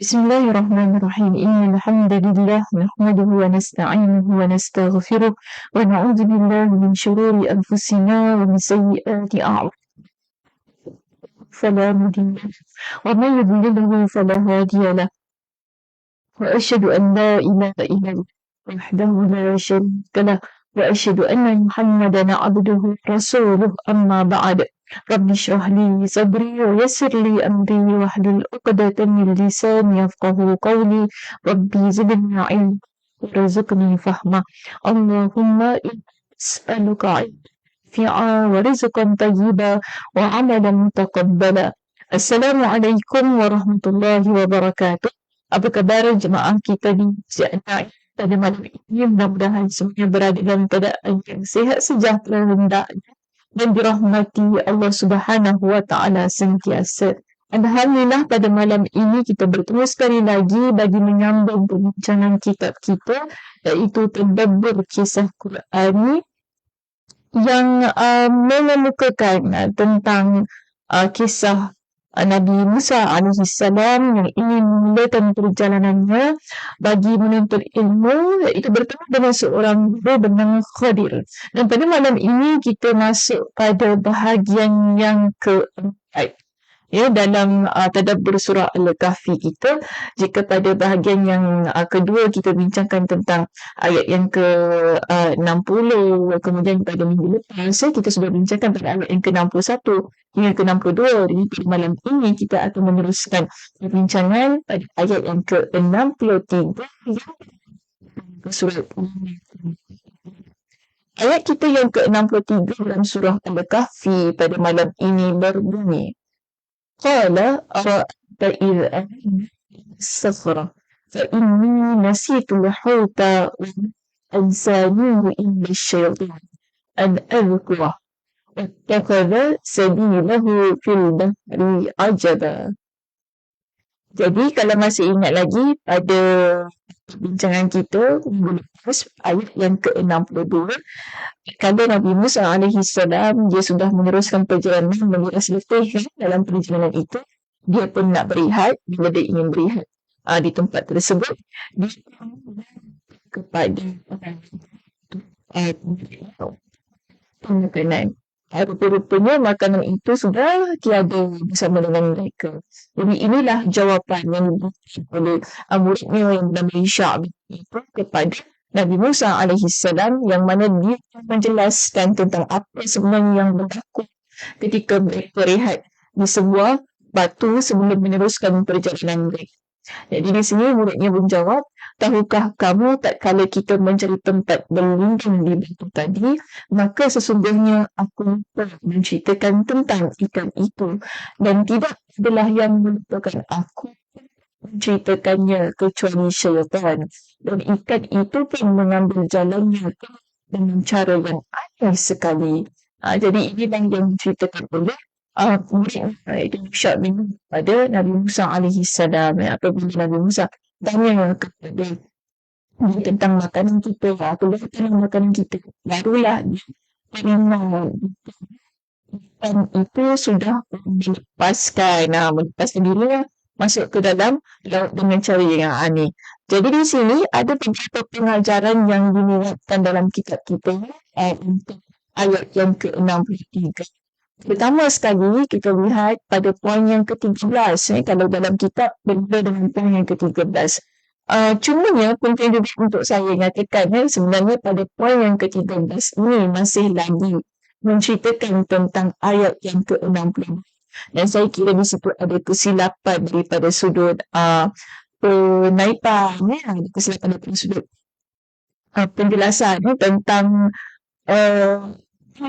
بسم الله الرحمن الرحيم إن الحمد لله نحمده ونستعينه ونستغفره ونعوذ بالله من شرور أنفسنا ومن سيئات أعمالنا فلا مضل له ومن يضلله فلا هادي له وأشهد أن لا إله إلا الله وحده لا شريك له وأشهد أن محمدا عبده ورسوله أما بعد رب اشرح لي صدري ويسر لي أمري واحلل عقدة من لساني يفقه قولي ربي زدني علما وارزقني فهما اللهم إني أسألك علما نافعا ورزقا طيبا وعملا متقبلا. Assalamualaikum warahmatullahi wabarakatuh. Apa khabar jemaah kita di Jannah pada malam ini? Mudah-mudahan semuanya berada dalam keadaan yang sihat, sejahtera, hendaknya dan dirahmati Allah Subhanahu wa taala sentiasa. Alhamdulillah pada malam ini kita bertemu sekali lagi bagi menyambung perbincangan kitab kita, iaitu Tadabbur Kisah Quran yang mengemukakan tentang kisah Nabi Musa alaihissalam yang ingin memulakan perjalanannya bagi menuntut ilmu, iaitu bertemu dengan seorang guru bernama Khadir. Dan pada malam ini kita masuk pada bahagian yang keempat, ya, dalam tadabbur surah Al-Kahfi kita. Jika pada bahagian yang kedua kita bincangkan tentang ayat yang ke-60, kemudian pada minggu lepas kita sudah bincangkan pada ayat yang ke-61 hingga ke-62. Jadi pada malam ini kita akan meneruskan perbincangan pada ayat yang ke-63 hingga surah Ayat kita yang ke-63 dalam surah Al-Kahfi pada malam ini berbunyi, Qala ara'aita idh anna as-sakhra fa inni nasitu al-huta wa ansanihu illa asy-syaitan an adhkura wattakhadha sabilahu fil bahri ajaba. Jadi kalau masih ingat lagi pada perbincangan kita minggu lepas, ayat yang ke-62, kalau Nabi Musa alaihissalam dia sudah meneruskan perjalanan menguras letih dalam perjalanan itu, dia pun nak berehat. Bila dia ingin berehat di tempat tersebut, dia kepada makanan. Rupa-rupanya makanan itu sudah tiada bersama dengan mereka. Jadi inilah jawapan yang diberikan oleh muridnya yang bernama Sya'b itu kepada Nabi Musa alaihissalam, yang mana dia menjelaskan tentang apa sebenarnya yang berlaku ketika mereka rehat di sebuah batu sebelum meneruskan perjalanan mereka. Jadi di sini muridnya menjawab, tahukah kamu tak kala kita mencari tempat berlindung di batu tadi, maka sesungguhnya aku lupa menceritakan tentang ikan itu, dan tidak adalah yang melupakan aku menceritakannya kecuali syaitan, dan ikan itu pun mengambil jalannya dengan cara yang aneh sekali. Jadi inilah yang diceritakan oleh murid itu Sya'b pada Nabi Musa alaihissalam. Apabila Nabi Musa tanya kepada dia tentang makanan kita, apa tentang makanan kita, barulah dia mengenal ikan itu sudah melepaskan dirinya masuk ke dalam laut dengan cara yang aneh. Jadi di sini ada beberapa pengajaran yang diniatkan dalam kitab kita untuk ayat yang ke-63. Pertama sekali kita lihat pada poin yang ke-13, kalau dalam kitab berbeza dengan poin yang ke-13. Cumanya penting juga untuk saya nyatakan, sebenarnya pada poin yang ke-13 ini masih lagi menceritakan tentang ayat yang ke-60. Dan saya kira di situ ada kesilapan daripada sudut penaipan, ada kesilapan daripada sudut penjelasan tentang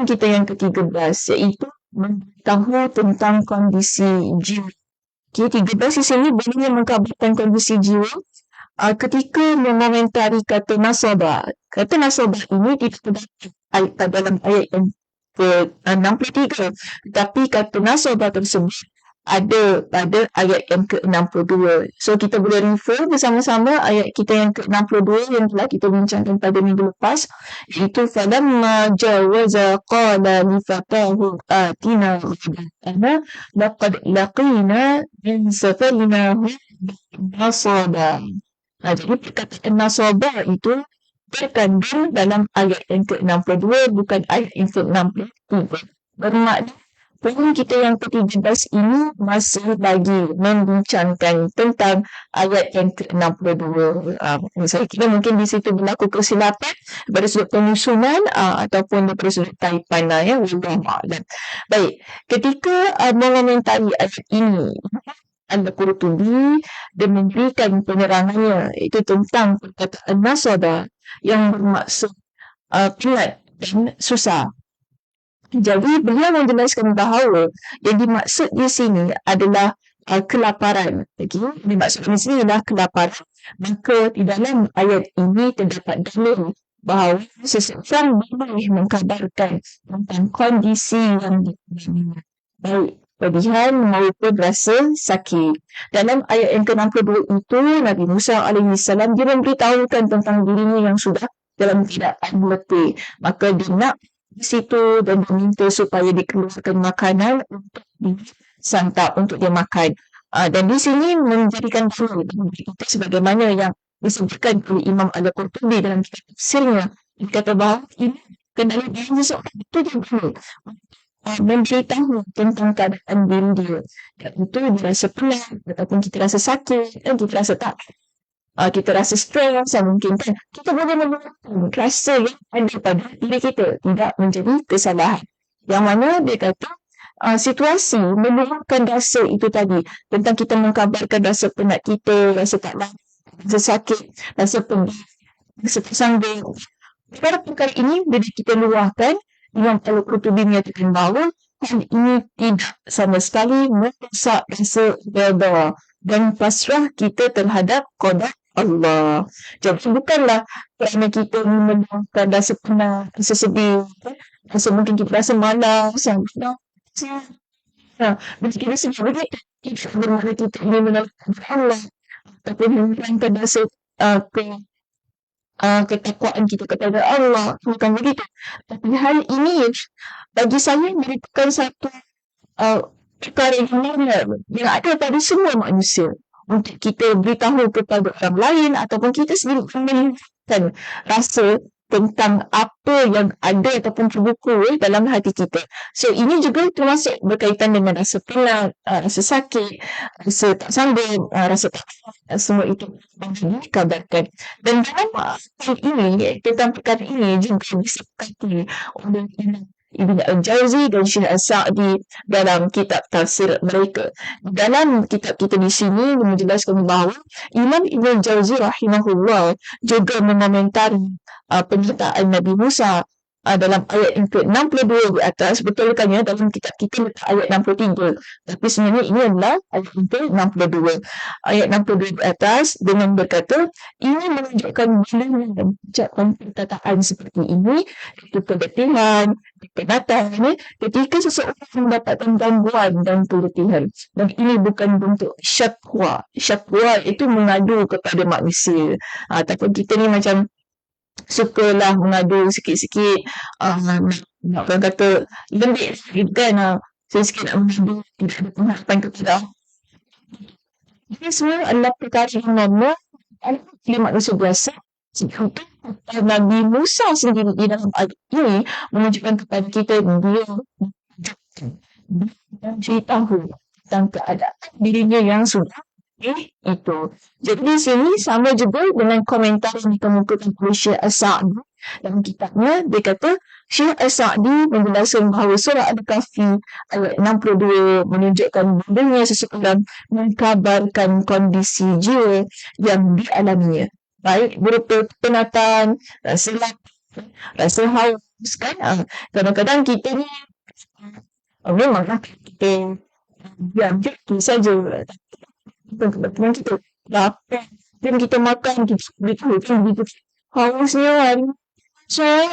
kita yang ke-13, iaitu mengetahui tentang kondisi jiwa. Okay, 13 di sini boleh mengkabarkan kondisi jiwa ketika mengomentari kata nasabah. Kata nasabah ini tidak terdapat dalam ayat yang ke-63, tetapi kata nasabah tersebut ada pada ayat yang ke-62. So kita boleh refer bersama-sama ayat kita yang ke-62 yang telah kita bincangkan pada minggu lepas, iaitu falamma jawaza qala li fatahu atina ghadana laqad laqina min safarina nasaba. Jadi perkataan nasaba itu terkandung dalam ayat yang ke-62, bukan ayat yang ke-63. Bermakna poin kita yang ke-13 ini masih lagi membincangkan tentang ayat yang ke-62. Saya kira mungkin di situ berlaku kesilapan daripada sudut penyusunan ataupun daripada sudut taipan ya. Baik, ketika mengomentari ayat ini, Al-Qurtubi dia memberikan penerangannya itu tentang perkataan nasaba yang bermaksud pelat dan susah. Jadi beliau menjelaskan bahawa yang dimaksud di sini adalah kelaparan. Okay? Dimaksud di sini adalah kelaparan. Maka di dalam ayat ini terdapat dalil bahawa seseorang boleh mengkabarkan tentang kondisi yang dialaminya. Baik kepedihan maupun rasa sakit. Dalam ayat yang ke-62 itu, Nabi Musa AS dia memberitahukan tentang dirinya yang sudah dalam keadaan letih. Maka dia nak di situ dan meminta supaya dikeluarkan makanan untuk disantap, untuk dia makan. Dan di sini menjadikan dalil kita sebagaimana yang disebutkan oleh Imam Al-Qurtubi dalam kitab tafsirnya. Dia kata bahawa ini kendali bahawa seorang itu dia boleh memberitahu tentang keadaan diri dia. Dan itu dia rasa pelat ataupun kita rasa sakit, kita rasa tak kita rasa stres mungkin kan kita boleh menggunakan rasa yang ada pada diri kita, tidak menjadi kesalahan. Yang mana dia kata situasi memerlukan rasa itu tadi, tentang kita mengkabarkan rasa penat kita, rasa tak larat, rasa sakit, rasa pedih, rasa tersandung. Pada perkara ini bila kita luahkan, Imam Al-Qurtubi menyatakan bahawa hal ini tidak sama sekali merosak rasa redha dan pasrah kita terhadap qada Allah. Jadi bukanlah kerana kita memenuhkan rasa penat, rasa sedih, rasa mungkin kita rasa malas, bila kita sedih begitu, kita bermakna kita ingin menolak Allah ataupun menghilangkan rasa ketakwaan kita kepada Allah, bukan begitu. Tapi hal ini bagi saya merupakan satu perkara yang normal yang ada pada semua manusia untuk kita beritahu kepada orang lain ataupun kita sendiri menunjukkan rasa tentang apa yang ada ataupun terbuku dalam hati kita. So ini juga termasuk berkaitan dengan rasa penat, rasa sakit, rasa tak sanggup, rasa tak semua itu dikabarkan. Dan dalam hal ini, tentang perkara ini juga disepakati oleh Ibn Al-Jawzi dan Syekh Al-Sa'di dalam kitab tafsir mereka. Dalam kitab kita di sini menjelaskan bahawa Imam Ibn Al-Jawzi rahimahullah juga mengomentari pernyataan Nabi Musa dalam ayat yang ke-62 di atas. Betulkan ya, dalam kitab kita letak ayat 63. Tapi sebenarnya ini adalah ayat yang ke-62. Ayat 62 di atas dengan berkata, ini menunjukkan bila mengucapkan perkataan seperti ini, itu keletihan, kepenatan, ketika seseorang mendapatkan gangguan dan keletihan. Dan ini bukan bentuk syakwa. Syakwa itu mengadu kepada manusia. Ataupun kita ni macam sukalah mengadu sikit-sikit, nak orang kata lembik sikit kan, sikit-sikit nak mengadu, tidak ada pengharapan kepada. Ini semua adalah perkara yang normal oleh manusia biasa. Sebab Nabi Musa sendiri di dalam ayat ini menunjukkan kepada kita dia beritahu tentang keadaan dirinya yang sudah itu. Jadi di sini sama juga dengan komentar yang dikemukakan oleh Syekh Al-Sa'di dalam kitabnya. Dia kata Syekh Al-Sa'di menjelaskan bahawa surah Al-Kahfi ayat 62 menunjukkan bahawanya seseorang mengkabarkan kondisi jiwa yang dialaminya, baik berupa penatan, rasa lapar, rasa haus kan. Kadang-kadang kita ni memanglah kita diam je saja, kebetulan kita lapar dan kita makan, kita beritahu kita hausnya kan. Saya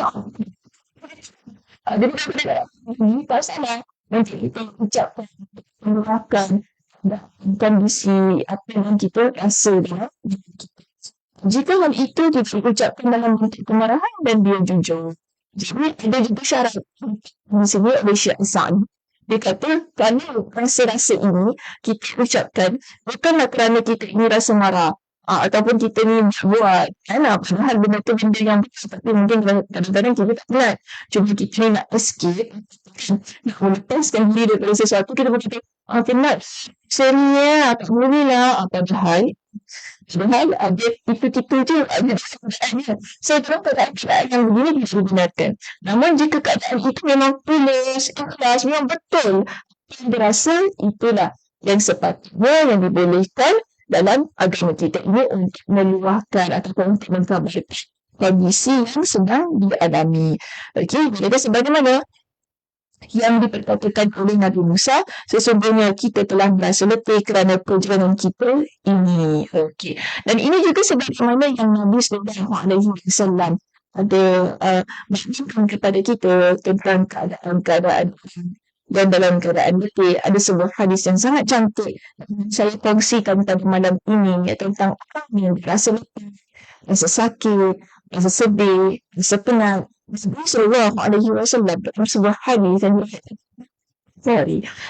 daripada tak salah nanti kita ucapkan mengeluarkan kondisi apa yang kita rasa dalam diri kita. Jika hal itu diucapkan dalam bentuk kemarahan dan dia jujur. Jadi ada juga syarat disebut oleh Syekh Sa'di. Dia kata, kerana rasa-rasa ini kita ucapkan bukanlah kerana kita ini rasa marah. Ataupun kita ni buat kan, padahal benda tu benda yang baik, tapi mungkin kadang-kadang kita tak penat, cuma kita ni nak escape, nak melepaskan diri daripada sesuatu, kita berkata penat, serius tak boleh lah. Padahal ada tipu-tipu tu ada keadaannya. So dalam keadaan yang begini bisa digunakan. Namun jika keadaan itu memang tulus, ikhlas, memang betul yang dirasa, itulah yang sepatutnya yang dibolehkan dalam agama kita ini untuk meluahkan ataupun untuk mengkabarkan kondisi yang sedang dialami. Okey, jadi sebagaimana yang diperkatakan oleh Nabi Musa, sesungguhnya kita telah merasa letih kerana perjalanan kita ini. Okey. Dan ini juga sebagaimana yang Nabi SAW ada beritahu kepada kita tentang keadaan dan dalam keadaan letih. Ada sebuah hadis yang sangat cantik saya kongsikan pada malam ini, tentang orang yang rasa letih, rasa sakit, rasa sedih, rasa penat. Nabi sallallahu alaihi wasallam dalam sebuah hadis yang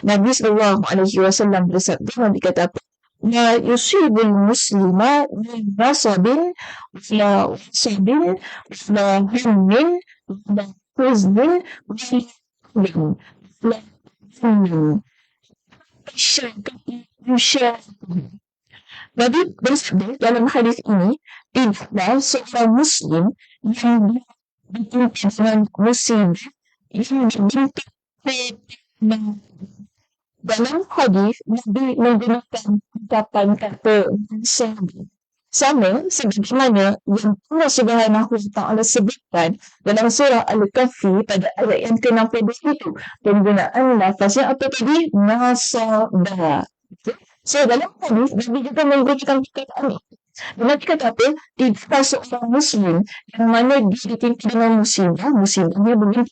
Nabi sallallahu alaihi wasallam bersabda, Nabi kata apa? La yusibul muslima min nasabin wala sabin wala hammin wala huznin wala hammin Nabi bersabda dalam hadis ini, tidaklah seorang Muslim yang ditimpa dengan musibah yang ditimpa dalam hadis Nabi menggunakan ungkapan kata sama sebagaimana yang Allah Subhanahu wa taala sebutkan dalam surah Al-Kahfi pada ayat yang ke-62 itu, penggunaan lafaz yang apa tadi? Nasabah. So dalam hadis Nabi juga menggunakan perkataan itu. Nabi kata apa? Tidaklah seorang Muslim yang mana dia ditimpa dengan musibahnya begitu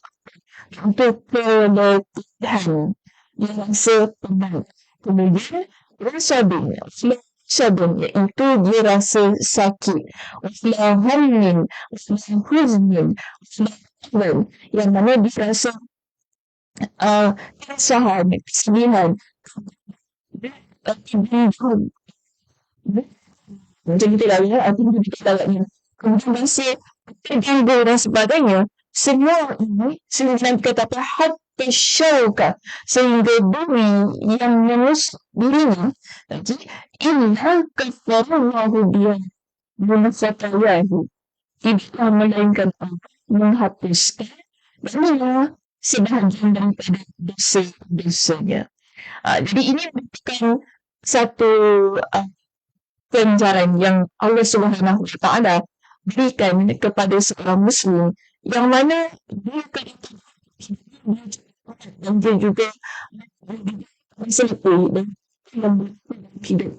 untuk keletihan, dia rasa penat. Kemudian sabun iaitu dia rasa sakit. Hammin, huznin, yang mana dia rasa keresahan, kesedihan. Macam itulah ya, artinya kita agaknya. Kemudian rasa terganggu dan sebagainya. Semua ini sehingga kata hatta syauka, sehingga duri yang menusuk dirinya. Jadi inna kafarallahu biya munafatayahu, tidak melainkan menghapuskan banyak sebahagian daripada dosa-dosanya. Jadi ini bukan satu ganjaran yang Allah Subhanahu wa taala berikan kepada seorang Muslim, yang mana dia dan dia juga berselepih dan hidup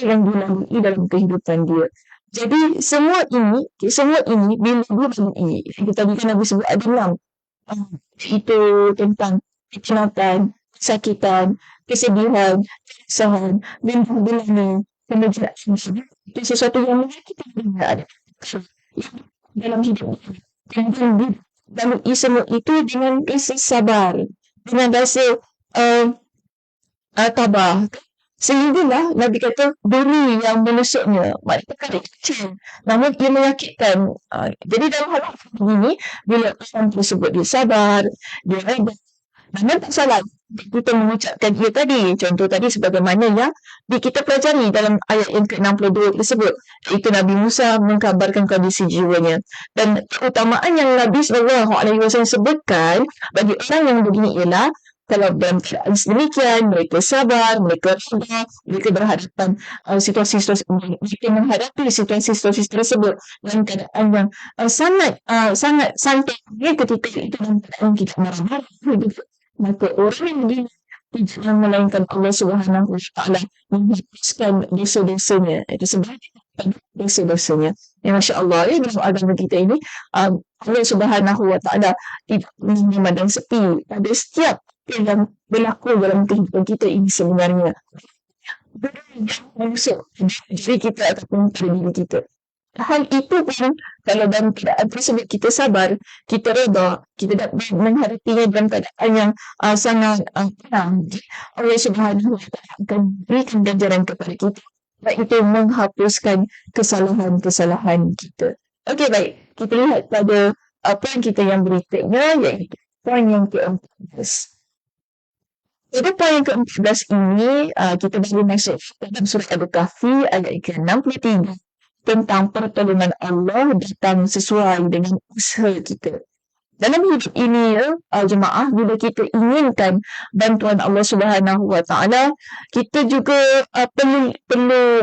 yang dilalui dalam kehidupan dia. Jadi semua ini bila ini kita tadi Nabi sebut ada 6, itu tentang kecelatan, kesakitan, kesedihan, keresahan, bimbang-bimbang, kemudian itu sesuatu yang menyakitkan ada dalam hidup. Kemudian lalui semua itu dengan rasa sabar, dengan rasa tabah. Sehinggalah Nabi kata duri yang menusuknya, maknanya perkara kecil, namun ia menyakitkan. Jadi dalam hal ini, bila orang tersebut dia sabar, dia reda, namun tak salah kita mengucapkan dia tadi. Contoh tadi sebagaimana yang kita pelajari dalam ayat yang ke-62 tersebut, itu Nabi Musa mengkabarkan kondisi jiwanya. Dan keutamaan yang Nabi SAW sebutkan bagi orang yang begini ialah kalau dalam keadaan sedemikian, mereka sabar, mereka reda, mereka berhadapan situasi-situasi, mereka menghadapi situasi-situasi tersebut dalam keadaan yang sangat santai ketika itu dalam keadaan kita marah-marah. Maka orang yang begini tidak melainkan Allah Subhanahu wa taala menghapuskan dosa-dosanya. Itu sebenarnya dosa-dosanya. Ya, Masya Allah, ya, dalam agama kita ini Allah Subhanahu wa taala tidak memandang sepi pada setiap yang berlaku dalam kehidupan kita ini sebenarnya. Masuk diri kita ataupun diri kita. Hal itu pun kalau dalam keadaan tersebut kita sabar, kita reda, kita dapat menghadapinya dalam keadaan yang sangat tenang, Allah Subhanahu Wa Taala akan berikan ganjaran kepada kita. Baik itu menghapuskan kesalahan-kesalahan kita. Okey, baik. Kita lihat pada poin kita yang berikutnya, iaitu poin yang ke-14. Pada poin yang ke-14 ini, kita baru masuk dalam surah Al-Kahfi ayat ke-63 tentang pertolongan Allah datang sesuai dengan usaha kita. Dalam hidup ini, jemaah, bila kita inginkan bantuan Allah Subhanahu Wa Taala, kita juga perlu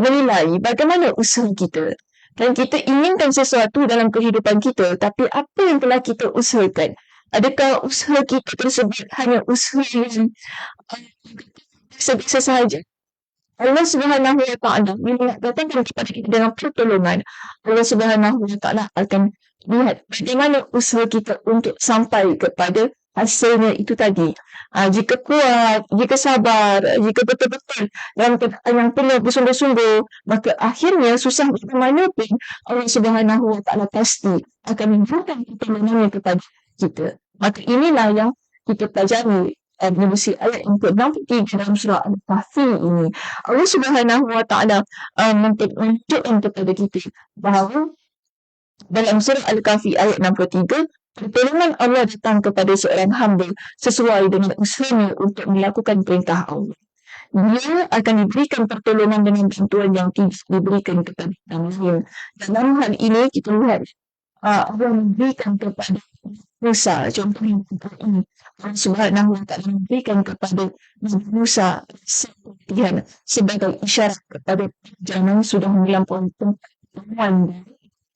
menilai bagaimana usaha kita. Dan kita inginkan sesuatu dalam kehidupan kita, tapi apa yang telah kita usahakan? Adakah usaha kita tersebut hanya usaha yang biasa-biasa sahaja? Allah Subhanahu Wa Taala bila nak datangkan kepada kita dengan pertolongan, Allah Subhanahu Wa Taala akan lihat bagaimana usaha kita untuk sampai kepada hasilnya itu tadi. Jika kuat, jika sabar, jika betul-betul dalam keadaan yang penuh bersungguh-sungguh, maka akhirnya susah bagaimanapun Allah Subhanahu Wa Taala pasti akan memberikan pertolongannya kepada kita. Maka inilah yang kita pelajari menerusi ayat yang ke-63 dalam surah Al-Kahfi ini. Allah Subhanahu Wa Taala menunjukkan kepada kita bahawa dalam surah Al-Kahfi ayat 63, pertolongan Allah datang kepada seorang hamba sesuai dengan usahanya untuk melakukan perintah Allah. Dia akan diberikan pertolongan dengan bantuan yang tidak diberikan kepada orang lain. Dalam hal ini kita lihat Allah memberikan kepada Musa, contohnya ini, Allah Subhanahu Wa Taala memberikan kepada Nabi Musa pelatihan sebagai isyarat kepada jangan sudah melampaui tempat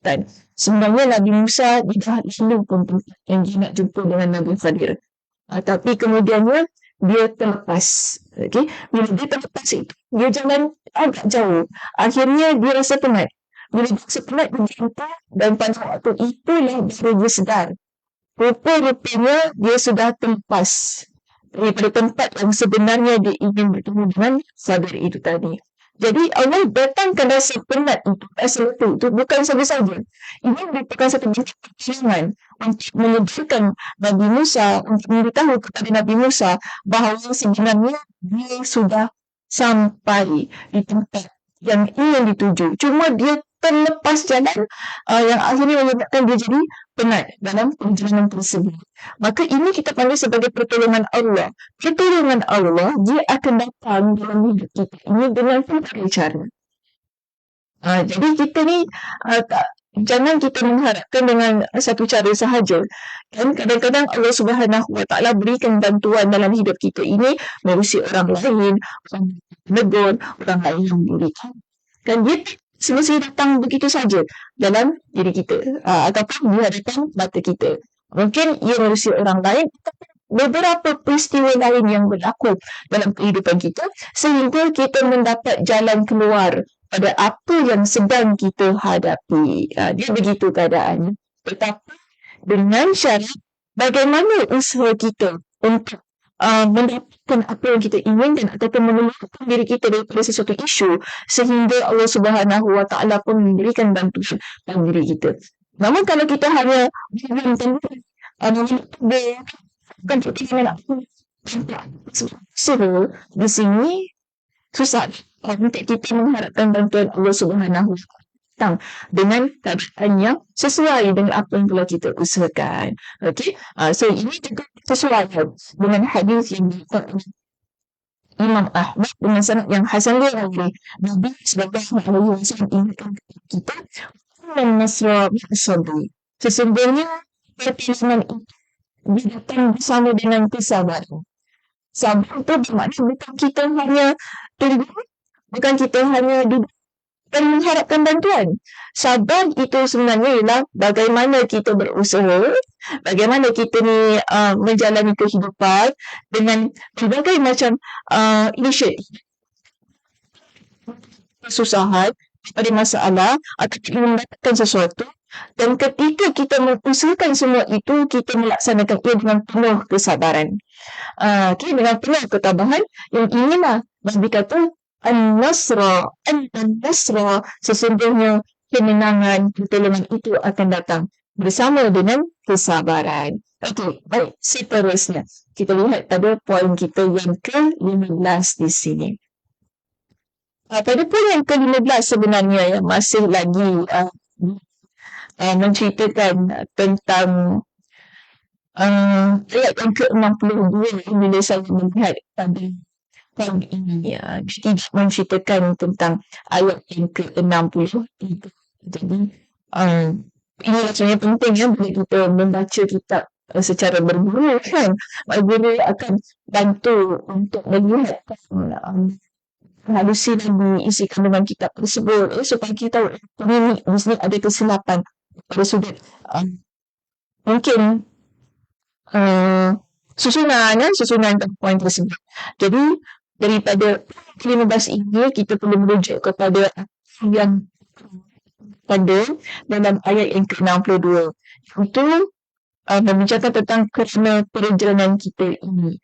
dan sebenarnya Nabi Musa dah lalu pun tempat yang dia nak jumpa dengan Nabi Khadir. Tapi kemudiannya dia terlepas. Okay? Bila dia terlepas itu, dia jalan agak jauh. Akhirnya dia rasa penat. Bila dia rasa penat, dia jumpa dan pada waktu itulah baru dia sedar. Rupa-rupanya dia sudah terlepas daripada tempat yang sebenarnya dia ingin bertemu dengan Khadir itu tadi. Jadi Allah datangkan rasa penat itu, rasa letih itu bukan saja-saja. Ini merupakan satu bentuk pertolongan untuk menunjukkan Nabi Musa, untuk memberitahu kepada Nabi Musa bahawa sebenarnya dia sudah sampai di tempat yang ingin dituju. Cuma dia terlepas jalan yang akhirnya menyebabkan dia jadi penat dalam perjalanan tersebut. Maka ini kita panggil sebagai pertolongan Allah. Pertolongan Allah, dia akan datang dalam hidup kita ini dengan berbagai cara. Jadi kita ni jangan kita mengharapkan dengan satu cara sahaja. Dan kadang-kadang Allah Subhanahu Wa Taala berikan bantuan dalam hidup kita ini melalui orang lain, orang menegur, orang lain yang memberikan. Dan dia semestinya datang begitu saja dalam diri kita ataupun di hadapan mata kita. Mungkin ia melalui orang lain, beberapa peristiwa lain yang berlaku dalam kehidupan kita sehingga kita mendapat jalan keluar pada apa yang sedang kita hadapi. Dia begitu keadaannya. Tetapi dengan syarat bagaimana usaha kita untuk mendapatkan apa yang kita inginkan ataupun mengeluarkan diri kita daripada sesuatu isu sehingga Allah Subhanahu Wa Taala pun memberikan bantuan dalam diri kita. Namun kalau kita hanya menentang bukan pertolongan aku suruh di sini susah untuk kita mengharapkan bantuan Allah Subhanahu Wa Taala dengan keadaan yang sesuai dengan apa yang telah kita usahakan. Okay? So ini juga sesuai dengan hadis yang Imam Ahmad dengan sanad yang hasan oleh Nabi sallallahu alaihi wasallam ingatkan kita nasra sabri. Sesungguhnya pertolongan itu datang bersama dengan kesabaran. Sabar itu bermakna bukan kita hanya tunggu, bukan kita hanya duduk dan mengharapkan bantuan. Sabar itu sebenarnya ialah bagaimana kita berusaha, bagaimana kita ni menjalani kehidupan dengan berbagai macam inisiatif, kesusahan, pada masalah atau kita mendapatkan sesuatu dan ketika kita mengusahakan semua itu kita melaksanakan ia dengan penuh kesabaran. Dengan penuh ketabahan yang inilah Nabi kata An-Nasra, An-Nasra, sesungguhnya kemenangan, pertolongan itu akan datang bersama dengan kesabaran. Okey, baik. Seterusnya, kita lihat pada poin kita yang ke-15 di sini. Pada poin yang ke-15 sebenarnya yang masih lagi menceritakan tentang ayat yang ke-62 bila saya melihat pada poin ini. Jadi menceritakan tentang ayat yang ke-63. Jadi ini rasanya penting ya bila kita membaca kitab secara berguru kan. Guru akan bantu untuk melihat halusi dan isi kandungan kitab tersebut supaya kita tahu ini mesti ada kesilapan pada sudut mungkin susunan poin tersebut. Jadi daripada 15 ini kita perlu merujuk kepada yang pada dalam ayat yang ke-62 itu membicarakan tentang kerana perjalanan kita ini.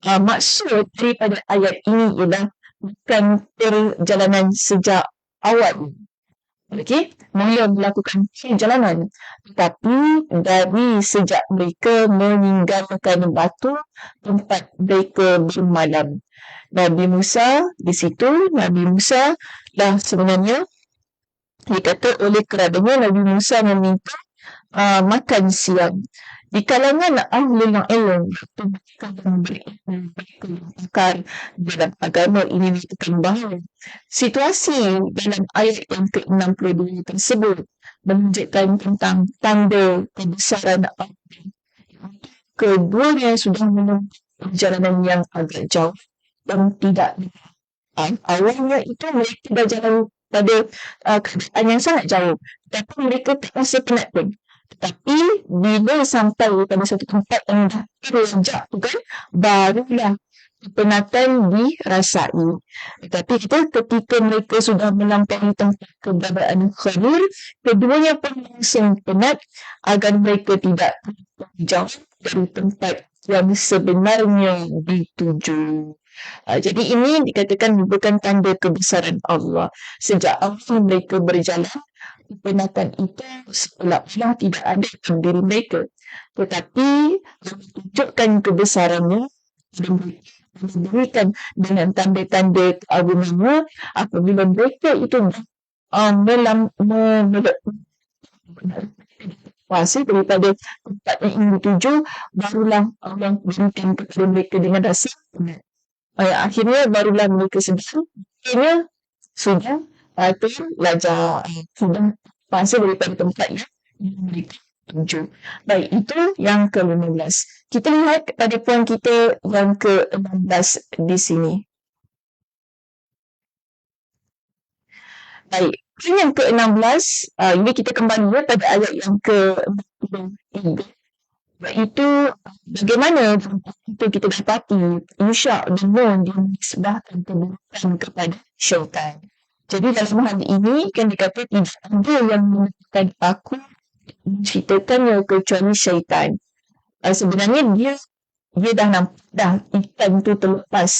Maksud daripada ayat ini ialah bukan perjalanan sejak awal. Okey, mula melakukan perjalanan. Tetapi dari sejak mereka meninggalkan batu tempat mereka bermalam. Nabi Musa di situ, Nabi Musa dah sebenarnya dikata oleh keradanya Nabi Musa meminta makan siang. Di kalangan ahlul ilm pakar dalam agama ini mengatakan bahawa situasi dalam ayat yang ke-62 tersebut menunjukkan tentang tanda kebesaran Allah. Keduanya sudah menempuh perjalanan yang agak jauh dan tidak awalnya itu mereka berjalan pada keadaan yang sangat jauh, tapi mereka tak rasa penat pun. Tetapi bila sampai pada satu tempat yang dah terlajak tu kan, barulah kepenatan dirasai. Tetapi ketika mereka sudah melampaui tempat keberadaan Khadir, keduanya pun langsung penat agar mereka tidak jauh dari tempat yang sebenarnya dituju. Jadi ini dikatakan merupakan tanda kebesaran Allah. Sejak awal mereka berjalan, kepenatan itu seolah-olah tidak ada dalam diri mereka. Tetapi menunjukkan kebesarannya dan diberikan dengan tanda-tanda keagungannya apabila mereka itu kuasa daripada tempat yang ingin dituju, barulah Allah berikan kepada mereka dengan rasa penat. Akhirnya barulah mereka sedar akhirnya sudah terlajak sudah kuasa daripada tempat yang mereka tuju. Baik, itu yang ke-15. Kita lihat pada poin kita yang ke-16 di sini. Baik, poin yang ke-16 ini kita kembali pada ayat yang ke-43. Iaitu bagaimana itu kita dapati Yusha dan Nun dinisbahkan keburukan kepada syaitan. Jadi dalam hal ini kan dikata tidak ada yang mengatakan aku menceritakannya kecuali syaitan. Sebenarnya dia dah nampak dah ikan tu terlepas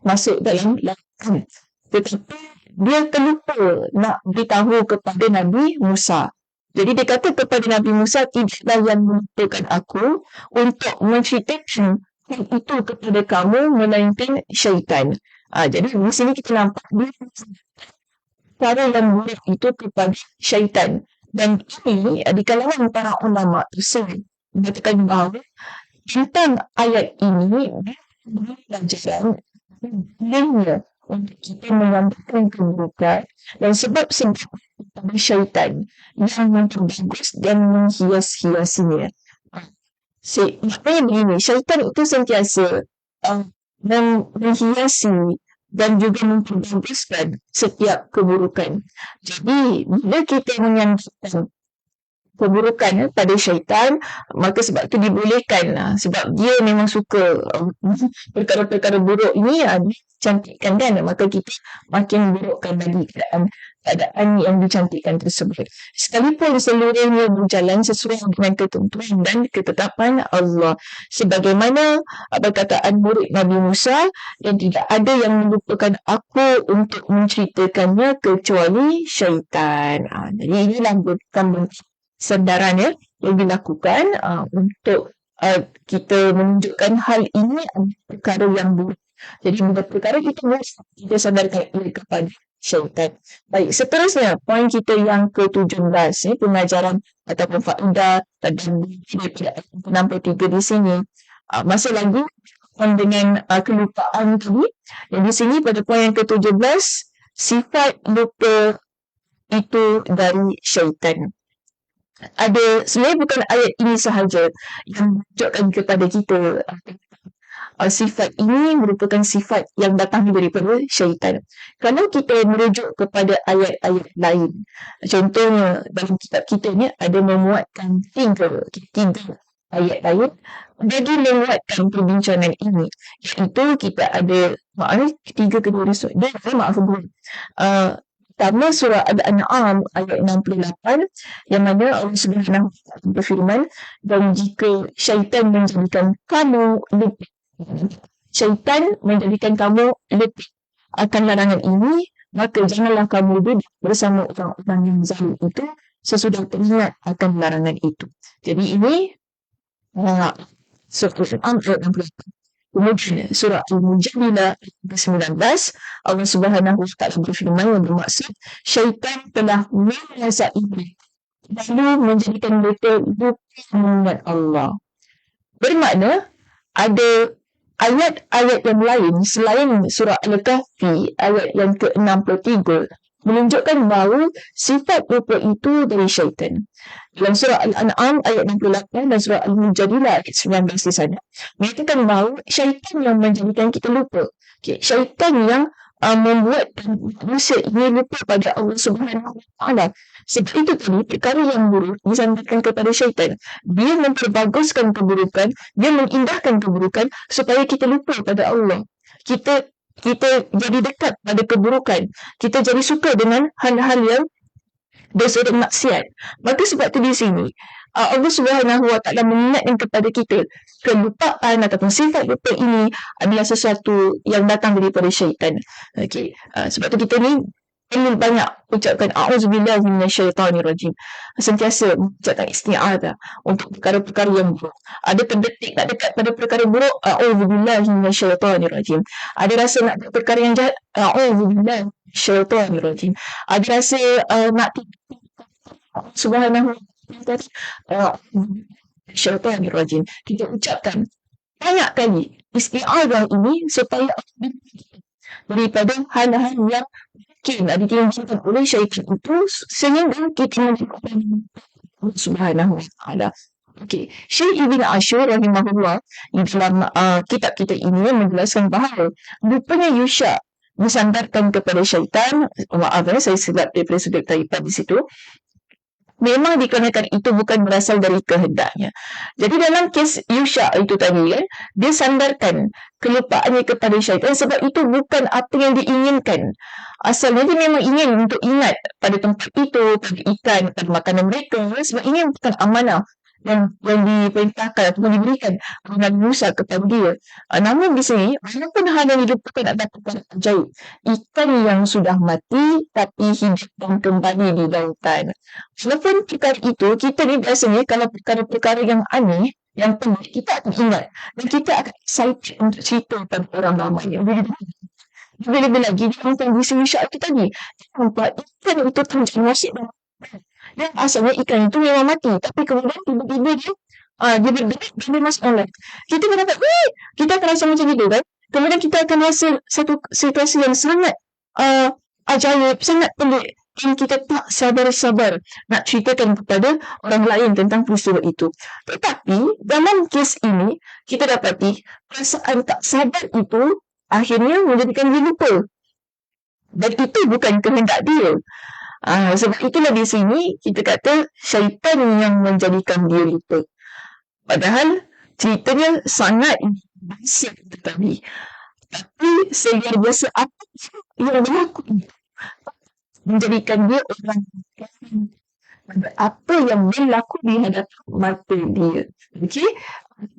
masuk dalam lautan. Tetapi dia terlupa nak beritahu kepada Nabi Musa. Jadi dia kata kepada Nabi Musa, tidaklah yang melupakan aku untuk menceritakan itu kepada kamu melainkan syaitan. Jadi di sini kita nampak dia cara yang buruk itu kepada syaitan. Dan ini di kalangan para ulama tersebut mengatakan bahawa tentang ayat ini pelajaran bolehnya untuk kita mengambilkan keburukan dan sebab pada syaitan yang memperbagus dan menghias-hiasinya. Maknanya begini, syaitan itu sentiasa menghiasi dan juga memperbaguskan setiap keburukan. Jadi, bila kita menyanyikan keburukan pada syaitan, maka sebab tu dibolehkan, sebab dia memang suka perkara-perkara buruk ini, dicantikkan kan, maka kita makin burukkan lagi keadaan yang dicantikkan tersebut. Sekalipun seluruhnya berjalan sesuai dengan ketentuan dan ketetapan Allah. Sebagaimana perkataan murid Nabi Musa, dan tidak ada yang melupakan aku untuk menceritakannya kecuali syaitan. Jadi inilah bukan sedaran yang dilakukan untuk kita menunjukkan hal ini adalah perkara yang buruk. Jadi benda perkara kita sadarkan kepada syaitan. Baik, seterusnya poin kita yang ke-17, pengajaran ataupun faedah daripada ayat 63 di sini. Masih lagi dengan kelupaan tadi. Dan di sini pada poin yang ke-17, sifat lupa itu dari syaitan. Sebenarnya bukan ayat ini sahaja yang menunjukkan kepada kita sifat ini merupakan sifat yang datang daripada syaitan. Kalau kita merujuk kepada ayat-ayat lain, contohnya dalam kitab kita ni ada memuatkan tiga ayat lain bagi menguatkan perbincangan ini, iaitu kita ada tiga kedua risuk dan maaf pertama surah Al-An'am ayat 68 yang mana Allah Subhanahu wa taala berfirman, dan jika syaitan menjadikan kamu lupa akan larangan ini, maka janganlah kamu duduk bersama orang-orang yang zalim itu sesudah teringat akan larangan itu. Jadi ini surah Al-An'am ayat 68. Kemudian surah Al-Mujadilah ayat 19, Allah Subhanahu wa taala berfirman yang bermaksud syaitan telah menguasai lalu menjadikan mereka lupa mengingat Allah. Bermakna ada ayat-ayat yang lain selain surah Al-Kahfi ayat yang ke-63 menunjukkan bahawa sifat lupa itu dari syaitan. Dalam surah Al-An'am ayat 68 dan surah Al-Mujadilah ayat 19 di sana mengatakan bahawa syaitan yang menjadikan kita lupa. Syaitan yang membuat manusia ini lupa pada Allah Subhanahu wa taala. Sebab itu tadi perkara yang buruk disandarkan kepada syaitan. Dia memperbaguskan keburukan, dia mengindahkan keburukan supaya kita lupa pada Allah. Kita jadi dekat pada keburukan. Kita jadi suka dengan hal-hal yang dosa dan maksiat. Maka sebab tu di sini Allah Subhanahu wa taala mengingatkan kepada kita kelupaan ataupun sifat lupa ini adalah sesuatu yang datang daripada syaitan. Okey, sebab tu kita ni perlu banyak ucapkan a'udzubillahi minasyaitonirrajim. Sentiasa ucapkan isti'adzah untuk perkara-perkara yang buruk. Ada terdetik nak dekat pada perkara buruk, a'udzubillahi minasyaitonirrajim. Ada rasa nak buat perkara yang jahat, a'udzubillahi minasyaitonirrajim. Ada rasa nak Subhanahu wa taala syaitanirrajim. Kita ucapkan banyak kali isti'adzah ini supaya daripada hal-hal yang mungkin ditimbulkan oleh syaitan itu sehingga kita melakukan Subhanahu wa taala. Okey, Syekh Ibn Ashur rahimahullah di dalam kitab kita ini menjelaskan bahawa rupanya Yusha disandarkan kepada syaitan. Maaf saya silap daripada sudut tarikat di situ. Memang dikarenakan itu bukan berasal dari kehendaknya. Jadi dalam kes Yusha itu tadi kan, dia sandarkan kelupaannya kepada syaitan sebab itu bukan apa yang diinginkan. Asalnya dia memang ingin untuk ingat pada tempat itu, pada ikan, pada makanan mereka, sebab ini bukan amanah yang diperintahkan atau diberikan Nabi Musa kepada dia. Namun di sini, walaupun hal yang dilupakan adalah perkara ajaib, ikan yang sudah mati tapi hidup dan kembali di lautan. Walaupun perkara itu, kita ni biasanya kalau perkara-perkara yang aneh, yang pelik, kita akan ingat dan kita akan excited untuk cerita kepada orang ramai. Bila-bila lagi dia nonton di sini syak itu tadi, dia nampak ikan itu terjun nasib dan asalnya ikan itu memang mati, tapi kemudian tiba-tiba dia bergerak dan dia masuk online. Kita akan dapat, kita akan rasa macam itu kan. Kemudian kita akan rasa satu situasi yang sangat ajaib, sangat pelik, dan kita tak sabar-sabar nak ceritakan kepada orang lain tentang peristiwa itu. Tetapi dalam kes ini kita dapati perasaan tak sabar itu akhirnya menjadikan dia lupa, dan itu bukan kehendak dia. Sebab itulah di sini kita kata syaitan yang menjadikan dia lupa. Padahal ceritanya sangat basic tetapi seluar biasa apa yang berlaku menjadikan dia orang apa yang berlaku di hadapan mata dia. Okey.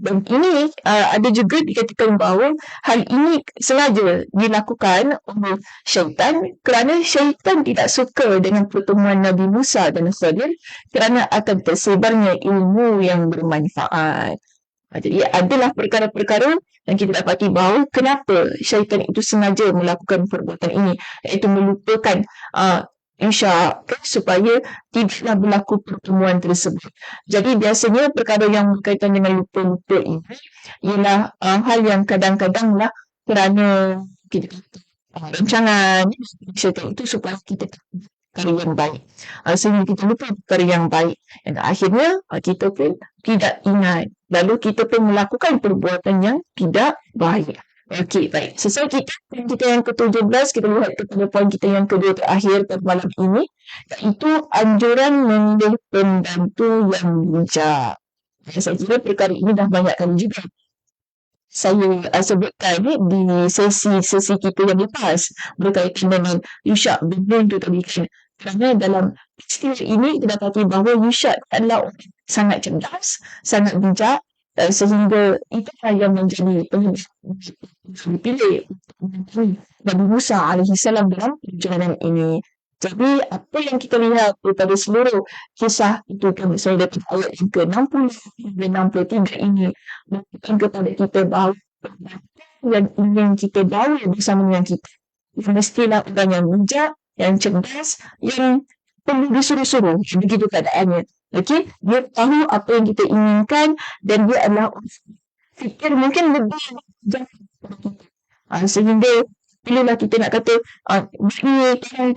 Dan ini ada juga dikatakan bahawa hal ini sengaja dilakukan oleh syaitan kerana syaitan tidak suka dengan pertemuan Nabi Musa dan Khadir kerana akan tersebarnya ilmu yang bermanfaat. Jadi adalah perkara-perkara yang kita dapati bahawa kenapa syaitan itu sengaja melakukan perbuatan ini, iaitu melupakan Isyak supaya tidaklah berlaku pertemuan tersebut. Jadi biasanya perkara yang berkaitan dengan lupa-lupa ini ialah hal yang kadang-kadang lah kerana kita rancangan syaitan itu supaya kita perkara yang baik. Sehingga kita lupa perkara yang baik. Dan akhirnya kita pun tidak ingat. Lalu kita pun melakukan perbuatan yang tidak baik. Okey, baik. Sesuai kita yang ke-17, kita lihat kepada poin kita yang kedua terakhir pada malam ini, iaitu anjuran memilih pembantu yang bijak. Saya kira perkara ini dah banyak kali juga saya sebutkan di sesi kita yang lepas berkaitan dengan Yushak bin Nun tu tadi. Kerana dalam peristiwa ini kita dapati bahawa Yushak adalah orang sangat cerdas, sangat bijak, sehingga itulah yang menjadi penyebab dipilih untuk Nabi Musa alaihissalam dalam perjalanan ini. Jadi apa yang kita lihat daripada seluruh kisah itu kan saya dapat ayat yang ke-60 dan 63 ini menunjukkan kepada kita bahawa yang ingin kita bawa bersama dengan kita mestilah orang yang bijak, yang cerdas, yang perlu disuruh-suruh. Begitu keadaannya. Okey, dia tahu apa yang kita inginkan dan dia adalah fikir mungkin lebih bijak daripada kita. Sehingga bilanglah kita nak kata bagi orang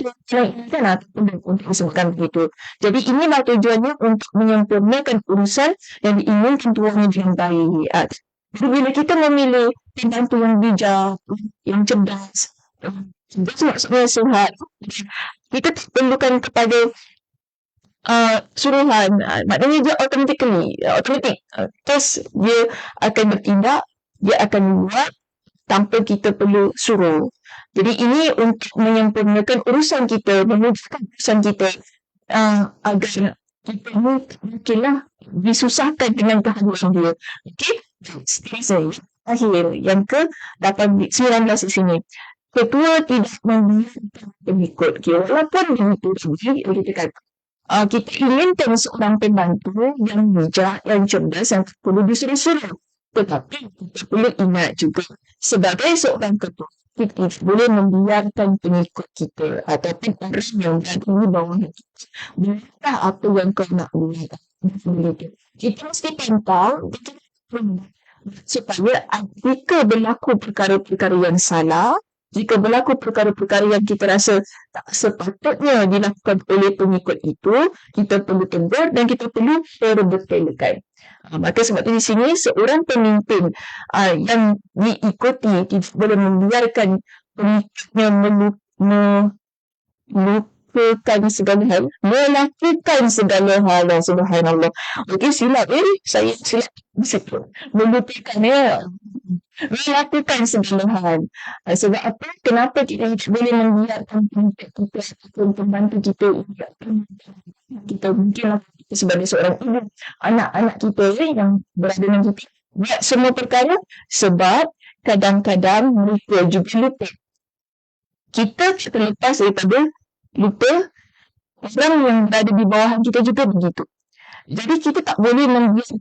inginkan ataupun untuk disebutkan begitu. Jadi inilah tujuannya untuk menyempurnakan urusan yang diinginkan tuannya dengan baik. Jadi bila kita memilih pembantu yang bijak, yang cerdas, cerdas maksudnya sihat, kita tak perlukan kepada suruhan, maknanya dia automatik, terus dia akan bertindak, dia akan buat tanpa kita perlu suruh. Jadi ini untuk menyempurnakan urusan kita, memudahkan urusan kita agar kita mungkinlah disusahkan dengan kehadiran dia. Okey? Seterusnya, akhir yang ke-19 di sini. Ketua tidak membiarkan pengikut. Walaupun begitu kita kata kita inginkan seorang pembantu yang bijak, yang cerdas, yang perlu disuruh-suruh. Tetapi kita perlu ingat juga sebagai seorang ketua kita boleh membiarkan pengikut kita ataupun orang yang berada di bawah kita. Buatlah apa yang kau nak buat. Kita mesti pantau supaya jika berlaku perkara-perkara yang salah, jika berlaku perkara-perkara yang kita rasa tak sepatutnya dilakukan oleh pengikut itu, kita perlu tegur dan kita perlu perbetulkan. Maka sebab itu di sini seorang pemimpin yang diikuti tidak boleh membiarkan pengikutnya melakukan segala hal. Subhanallah. Okey, silap saya silap melupakan melakukan segala hal. Sebab apa? Kenapa kita boleh membiarkan pengikut kita ataupun pembantu kita kita mungkinlah sebagai seorang ibu, anak-anak kita yang berada dengan kita buat semua perkara sebab kadang-kadang mereka juga lupa. Kita terlepas daripada lupa orang yang berada di bawah kita juga begitu. Jadi kita tak boleh membiarkan.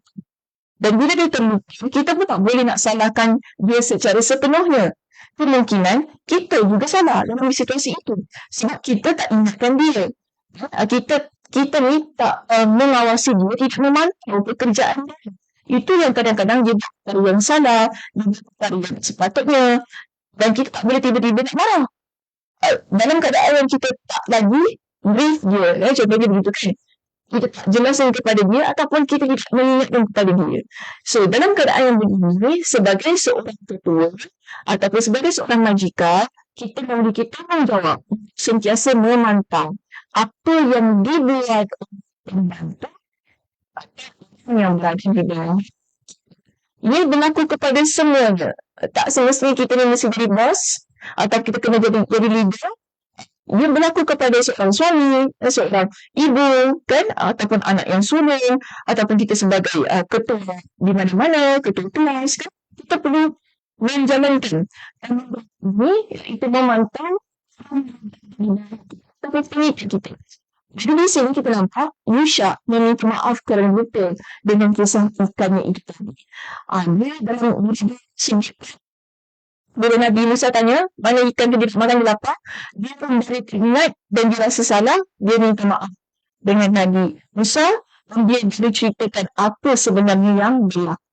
Dan bila dia terlupa, kita pun tak boleh nak salahkan dia secara sepenuhnya. Kemungkinan kita juga salah dalam situasi itu. Sebab kita tak ingatkan dia. Kita ni tak mengawasi dia, tidak memantau pekerjaan dia. Itu yang kadang-kadang dia buat perkara yang salah, dia buat perkara yang sepatutnya. Dan kita tak boleh tiba-tiba nak marah. Dalam keadaan yang kita tak lagi brief dia. Contohnya begitu kan. Kita tak jelaskan kepada dia ataupun kita tidak mengingatkan kepada dia. So, dalam keadaan yang begini, sebagai seorang ketua ataupun sebagai seorang majikan, kita memiliki tanggungjawab sentiasa memantau apa yang dibuat oleh pembantu atau yang berada di bawah. Ia berlaku kepada semuanya. Tak semestinya kita ni mesti jadi bos atau kita kena jadi leader. Ia berlaku kepada seorang suami, seorang ibu, kan, ataupun anak yang sulung, ataupun kita sebagai ketua di mana-mana, ketua kelas, kan, kita perlu menjalankan ini, itu memantau pemimpin kita. Jadi di sini kita nampak Yusha meminta maaf kerana lupa dengan kisah ikannya itu tadi. Dia dalam sini bila Nabi Musa tanya, mana ikan tu dia makan dia lapar, dia pun dari teringat dan dia rasa salah, dia minta maaf dengan Nabi Musa dan dia ceritakan apa sebenarnya yang berlaku.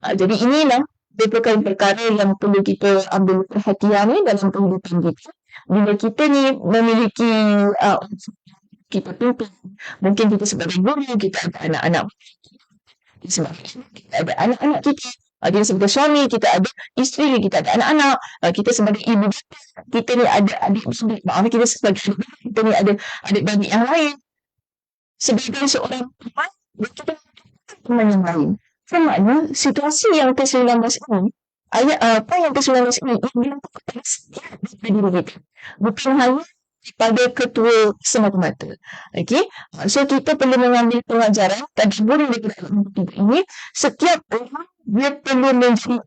Jadi inilah merupakan perkara yang perlu kita ambil perhatian ni dalam kehidupan kita. Bila kita ni memiliki kita pimpin, mungkin kita sebagai guru, kita ada anak-anak, kita ada anak-anak kita, kita sebagai suami, kita ada isteri, kita ada anak-anak, kita sebagai ibu, kita ni ada adik beradik, kita sebagai kita ni ada adik-beradik yang lain. Sebagai seorang teman, kita teman yang lain. Maknanya situasi yang ke-19 ini, apa yang ke-19 ini berlaku kepada setiap diri kita. Bukan hanya pada ketua semata-mata. Okay? So kita perlu mengambil pengajaran dan boleh daripada ini, setiap orang dia perlu menjadi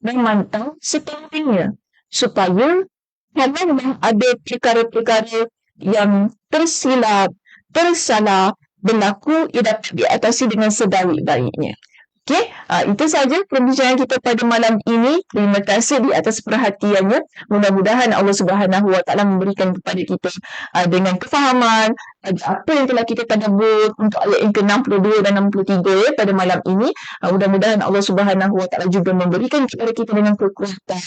memantau sekelilingnya supaya janganlah ada perkara-perkara yang tersilap, tersalah berlaku, ia dapat diatasi dengan sebaik-baiknya. Okay, itu sahaja perbincangan kita pada malam ini. Terima kasih di atas perhatiannya. Mudah-mudahan Allah Subhanahu Wa Taala memberikan kepada kita dengan kefahaman apa yang telah kita tadabbur untuk ayat yang ke-62 dan 63 pada malam ini. Mudah-mudahan Allah Subhanahu Wa Taala juga memberikan kepada kita dengan kekuatan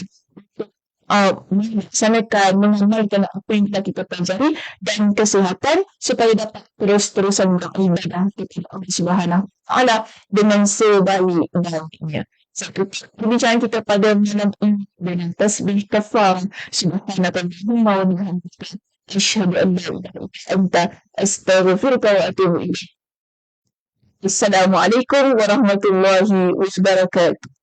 melaksanakan, mengamalkan apa yang telah kita pelajari dan kesihatan supaya dapat terus-terusan beribadah kepada Allah Subhanahu Wa Taala dengan sebaik-baiknya. Perbincangan kita pada malam ini dengan tasbih kafar subhanakallahumma wa bihamdika asyhadu an la ilaha illa anta astaghfiruka wa atubu ilaik. Assalamualaikum warahmatullahi wabarakatuh.